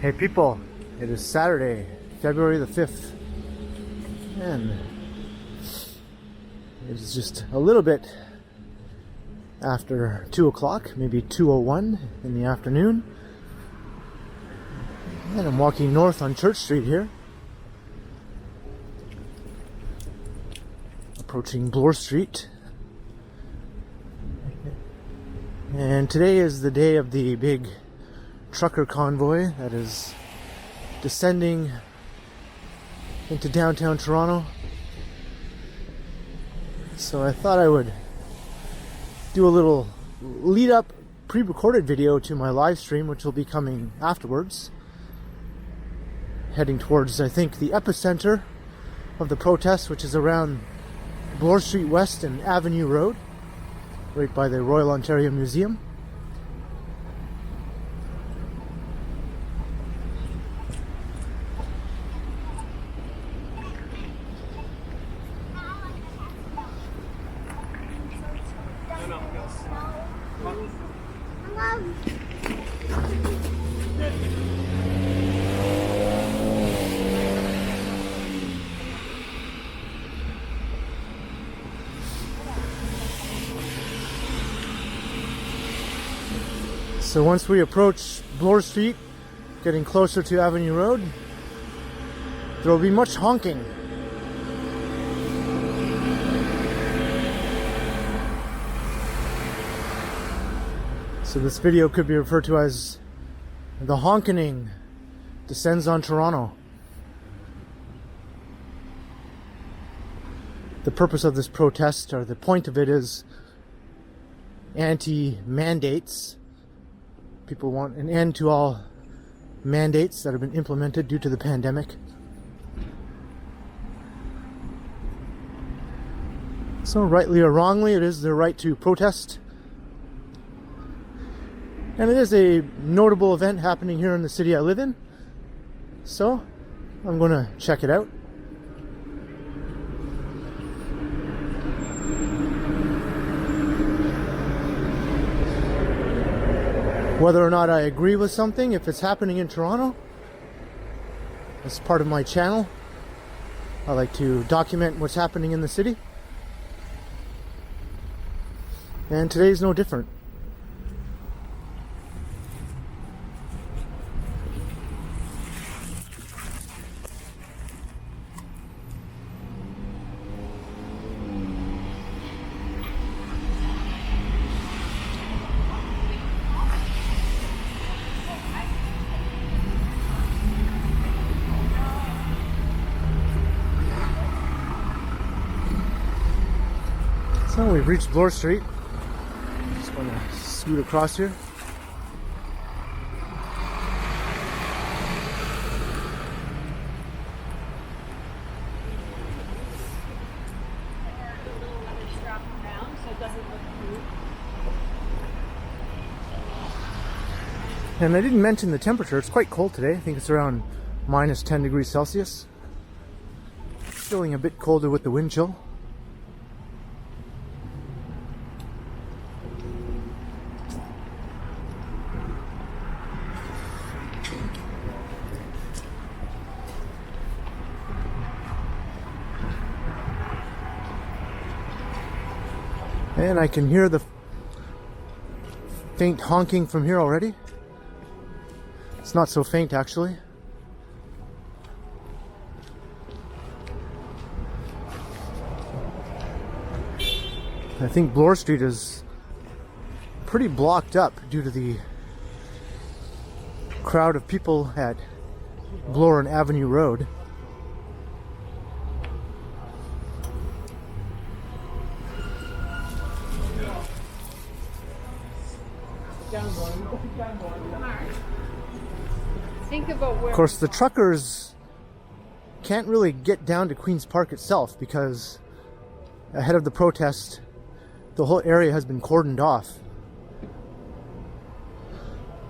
Hey people, it is Saturday, February the 5th, and it is just a little bit after 2 o'clock, maybe 2:01 in the afternoon, and I'm walking north on Church Street here, approaching Bloor Street, and today is the day of the big trucker convoy that is descending into downtown Toronto. So I thought I would do a little lead up pre-recorded video to my live stream, which will be coming afterwards, heading towards, I think, the epicenter of the protest, which is around Bloor Street West and Avenue Road, right by the Royal Ontario Museum. So once we approach Bloor Street, getting closer to Avenue Road, there will be much honking. So this video could be referred to as the honkening descends on Toronto. The purpose of this protest, or the point of it, is anti-mandates. People want an end to all mandates that have been implemented due to the pandemic. So rightly or wrongly, it is their right to protest. And it is a notable event happening here in the city I live in. So I'm going to check it out. Whether or not I agree with something, if it's happening in Toronto, as part of my channel, I like to document what's happening in the city. And today's no different. So we've reached Bloor Street. Just going to scoot across here. And I didn't mention the temperature. It's quite cold today. I think it's around minus 10 degrees Celsius. Feeling a bit colder with the wind chill. And I can hear the faint honking from here already. It's not so faint, actually. I think Bloor Street is pretty blocked up due to the crowd of people at Bloor and Avenue Road. Of course, the truckers can't really get down to Queen's Park itself because ahead of the protest, the whole area has been cordoned off.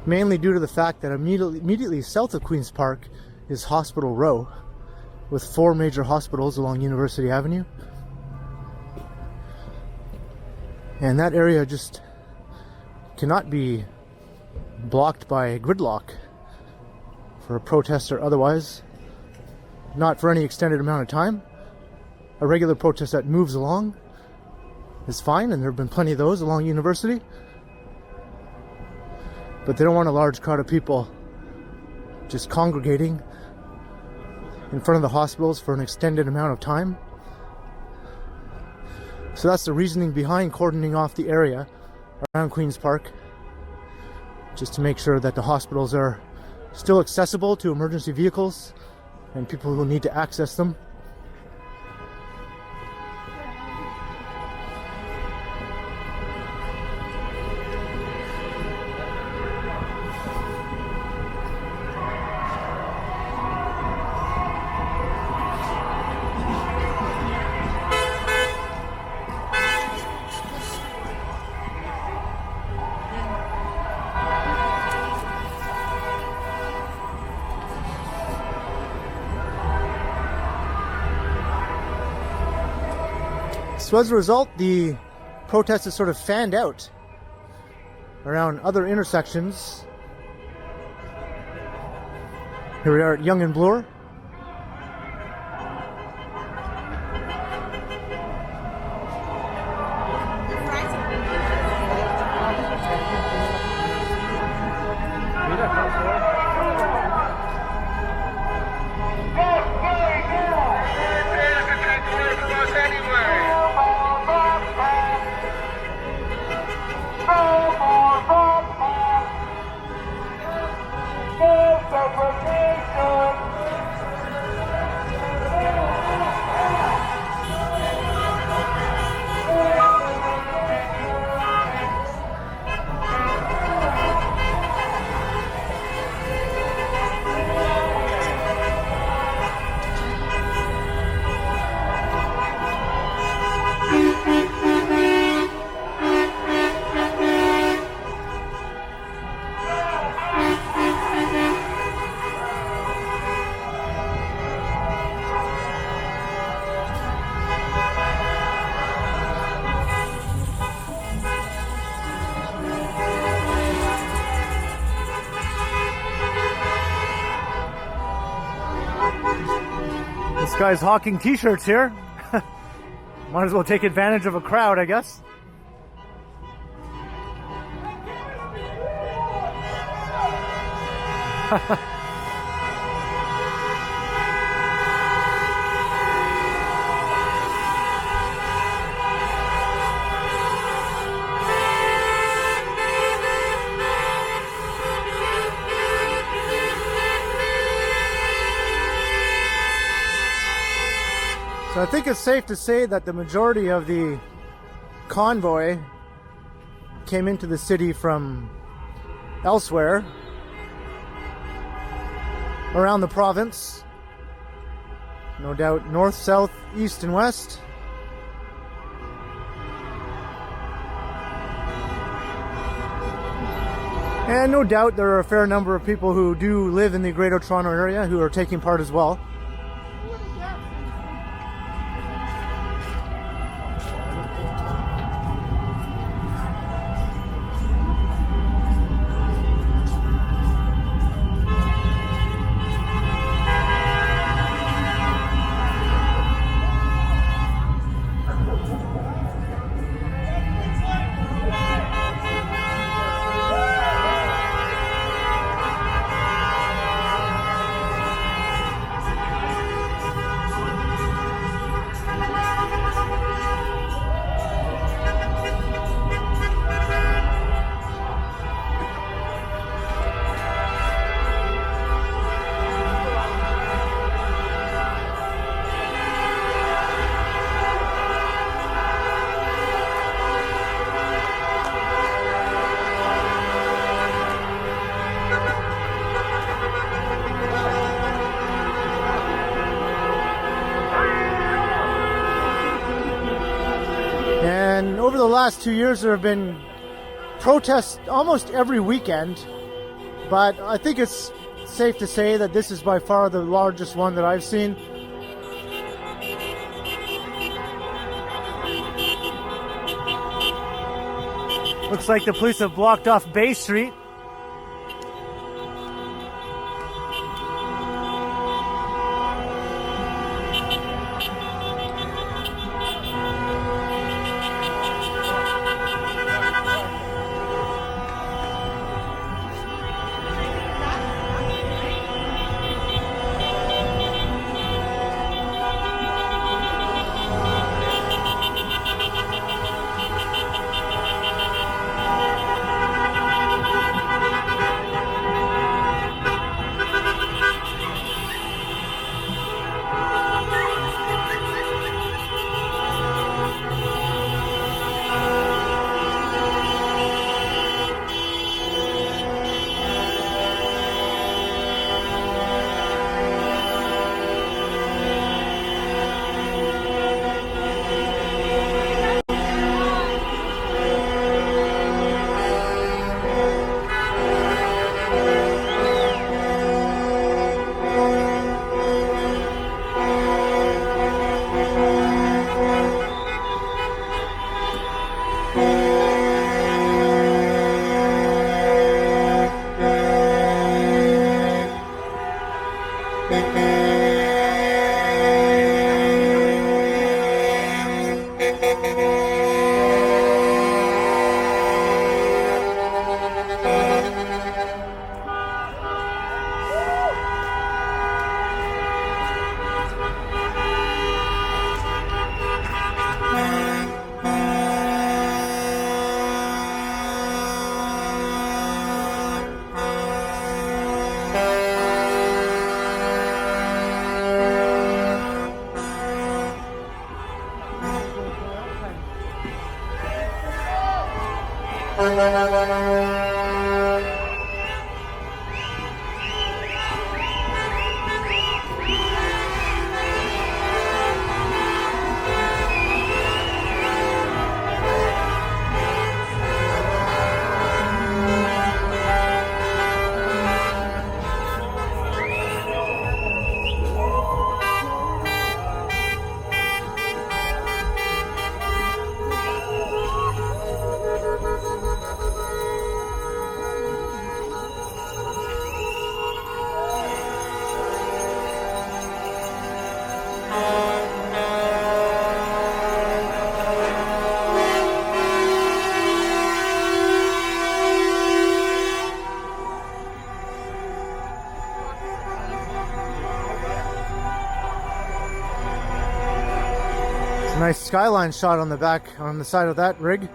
Mainly due to the fact that immediately south of Queen's Park is Hospital Row, with 4 major hospitals along University Avenue. And that area just cannot be blocked by gridlock for a protest or otherwise. Not for any extended amount of time. A regular protest that moves along is fine, and there have been plenty of those along University. But they don't want a large crowd of people just congregating in front of the hospitals for an extended amount of time. So that's the reasoning behind cordoning off the area around Queen's Park, just to make sure that the hospitals are still accessible to emergency vehicles and people who need to access them. So as a result, the protest is sort of fanned out around other intersections. Here we are at Yonge and Bloor. This guy's hawking t-shirts here. Might as well take advantage of a crowd, I guess. So I think it's safe to say that the majority of the convoy came into the city from elsewhere around the province. No doubt north, south, east, and west. And no doubt there are a fair number of people who do live in the Greater Toronto area who are taking part as well. And over the last 2 years, there have been protests almost every weekend, but I think it's safe to say that this is by far the largest one that I've seen. Looks like the police have blocked off Bay Street. Nice skyline shot on the back, on the side of that rig.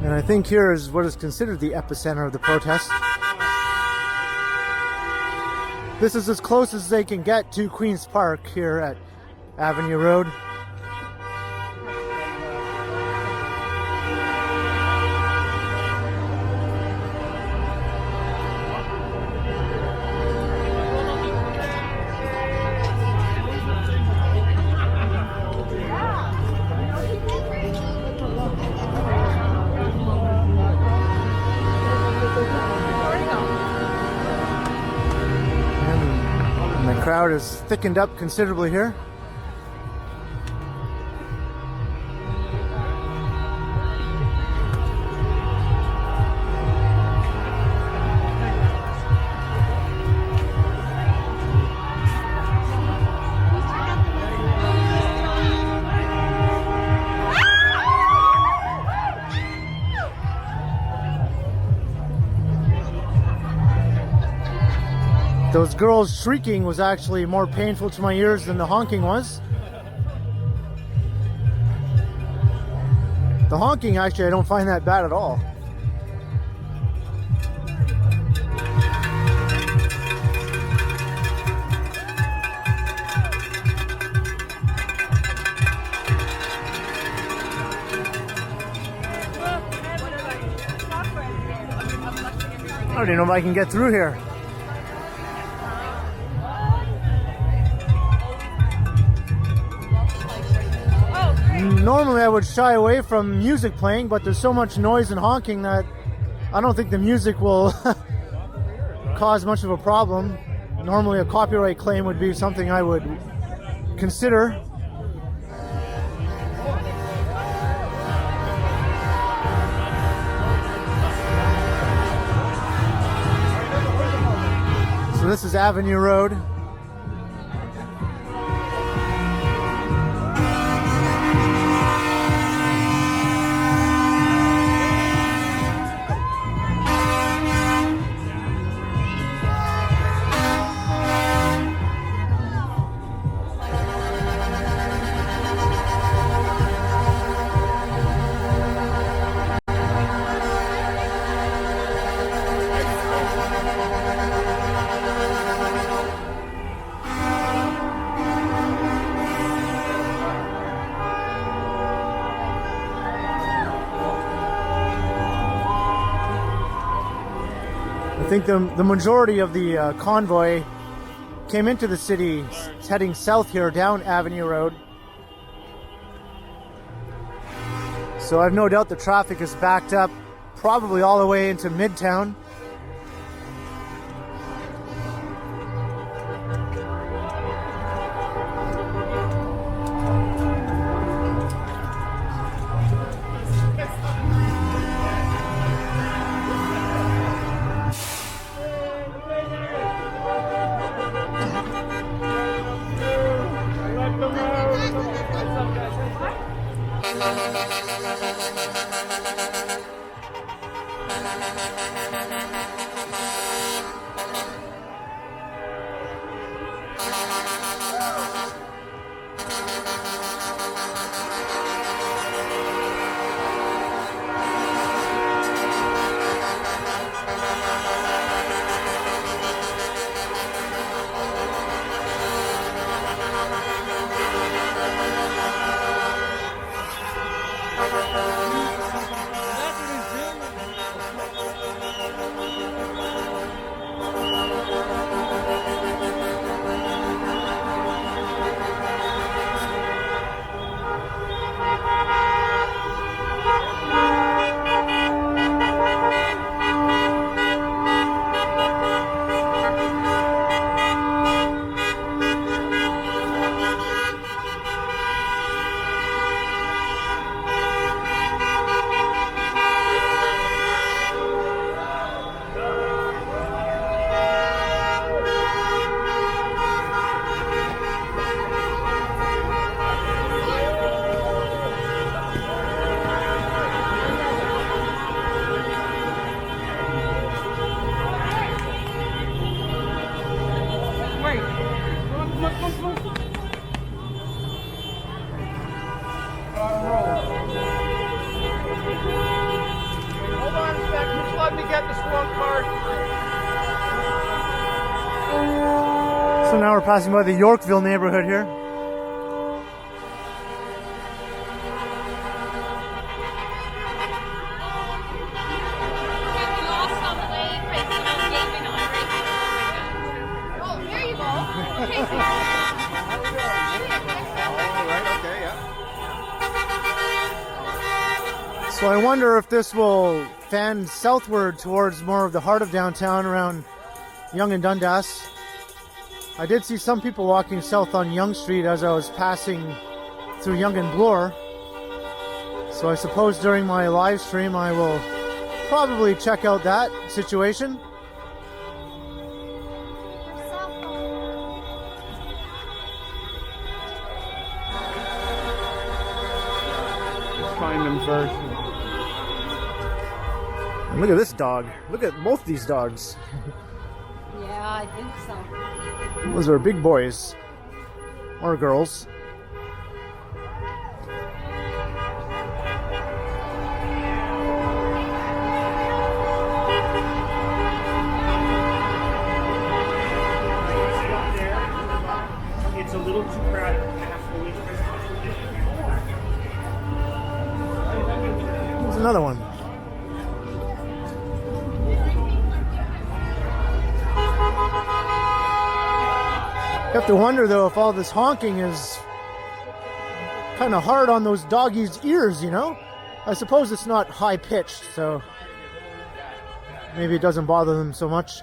And I think here is what is considered the epicenter of the protest. This is as close as they can get to Queen's Park here at Avenue Road. The crowd is thickened up considerably here. Those girls shrieking was actually more painful to my ears than the honking was. The honking, actually, I don't find that bad at all. I don't even know if I can get through here. Normally I would shy away from music playing, but there's so much noise and honking that I don't think the music will cause much of a problem. Normally a copyright claim would be something I would consider. So this is Avenue Road. I think the majority of the convoy came into the city heading south here down Avenue Road. So I've no doubt the traffic is backed up probably all the way into Midtown. So now we're passing by the Yorkville neighborhood here. So I wonder if this will fan southward towards more of the heart of downtown around Yonge and Dundas. I did see some people walking south on Yonge Street as I was passing through Yonge and Bloor. So I suppose during my live stream I will probably check out that situation. Find them first. And look at this dog. Look at both these dogs. Yeah, I think so. Those are big boys. Or girls. It's a little too crowded. There's another one. You have to wonder though if all this honking is kind of hard on those doggies' ears, you know? I suppose it's not high pitched, so maybe it doesn't bother them so much.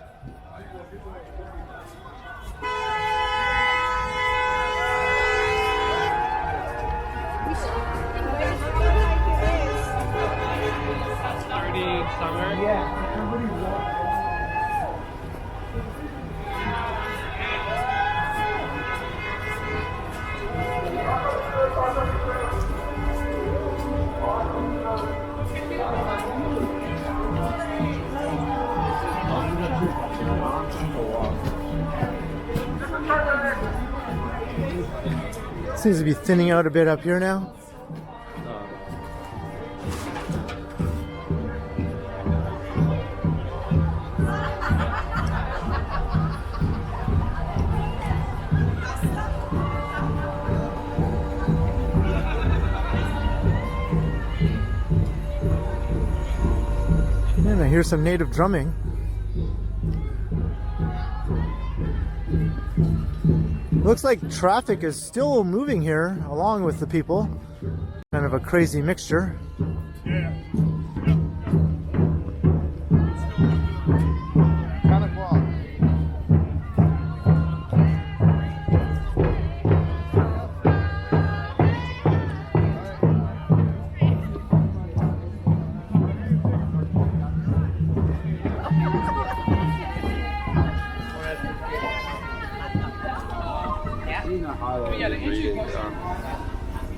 Seems to be thinning out a bit up here now. And I hear some native drumming. Looks like traffic is still moving here along with the people. Kind of a crazy mixture. Yeah.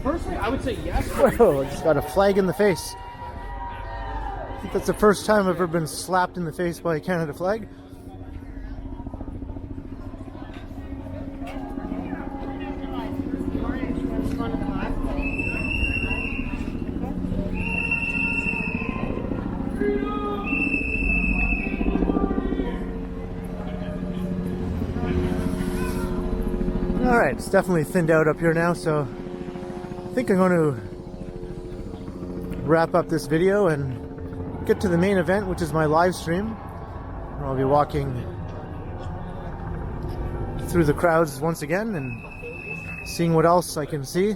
Personally, I would say yes. Whoa, I just got a flag in the face. I think that's the first time I've ever been slapped in the face by a Canada flag. Alright, it's definitely thinned out up here now, so I think I'm going to wrap up this video and get to the main event, which is my live stream, where I'll be walking through the crowds once again and seeing what else I can see.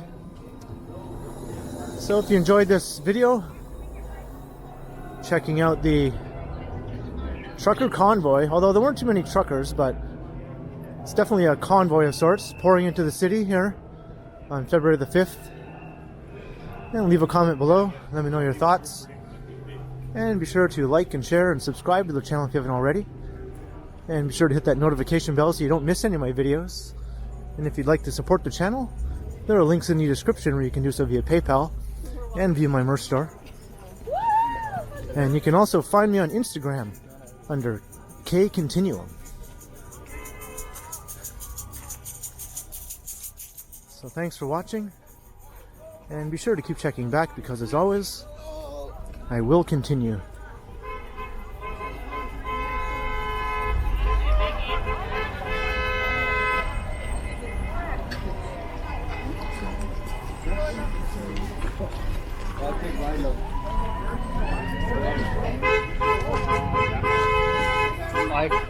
So if you enjoyed this video, checking out the trucker convoy, although there weren't too many truckers, but it's definitely a convoy of sorts pouring into the city here on February the 5th. And leave a comment below, let me know your thoughts. And be sure to like and share and subscribe to the channel if you haven't already. And be sure to hit that notification bell so you don't miss any of my videos. And if you'd like to support the channel, there are links in the description where you can do so via PayPal and via my merch store. And you can also find me on Instagram under KContinuum. So thanks for watching, and be sure to keep checking back because, as always, I will continue. like